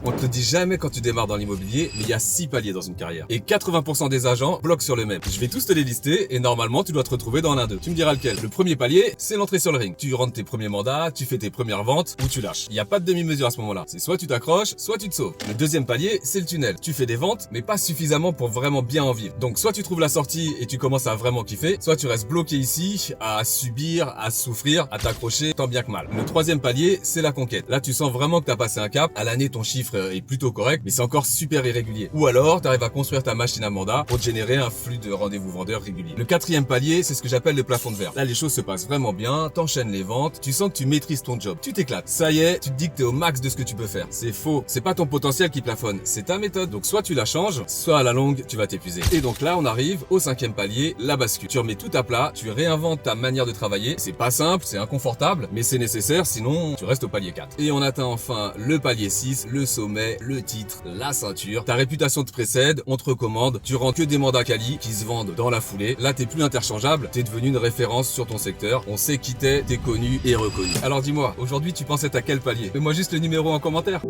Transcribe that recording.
On te le dit jamais quand tu démarres dans l'immobilier, mais il y a 6 paliers dans une carrière. Et 80% des agents bloquent sur le même. Je vais tous te les lister et normalement tu dois te retrouver dans l'un d'eux. Tu me diras lequel. Le premier palier, c'est l'entrée sur le ring. Tu rentres tes premiers mandats, tu fais tes premières ventes ou tu lâches. Il n'y a pas de demi-mesure à ce moment-là. C'est soit tu t'accroches, soit tu te sauves. Le deuxième palier, c'est le tunnel. Tu fais des ventes, mais pas suffisamment pour vraiment bien en vivre. Donc soit tu trouves la sortie et tu commences à vraiment kiffer, soit tu restes bloqué ici, à subir, à souffrir, à t'accrocher tant bien que mal. Le troisième palier, c'est la conquête. Là, tu sens vraiment que tu as passé un cap. À l'année, ton chiffre est plutôt correct, mais c'est encore super irrégulier. Ou alors, tu arrives à construire ta machine à mandat pour te générer un flux de rendez-vous vendeurs régulier. Le quatrième palier, c'est ce que j'appelle le plafond de verre. Là, les choses se passent vraiment bien, t'enchaînes les ventes, tu sens que tu maîtrises ton job, tu t'éclates. Ça y est, tu te dis que t'es au max de ce que tu peux faire. C'est faux. C'est pas ton potentiel qui plafonne, c'est ta méthode. Donc soit tu la changes, soit à la longue, tu vas t'épuiser. Et donc là, on arrive au cinquième palier, la bascule. Tu remets tout à plat, tu réinventes ta manière de travailler. C'est pas simple, c'est inconfortable, mais c'est nécessaire, sinon tu restes au palier 4. Et on atteint enfin le palier 6, le sommet, le titre, la ceinture. Ta réputation te précède, on te recommande, tu rends que des mandats quali qui se vendent dans la foulée. Là, t'es plus interchangeable, t'es devenu une référence sur ton secteur. On sait qui t'es connu et reconnu. Alors dis-moi, aujourd'hui tu penses être à quel palier? Fais-moi juste le numéro en commentaire.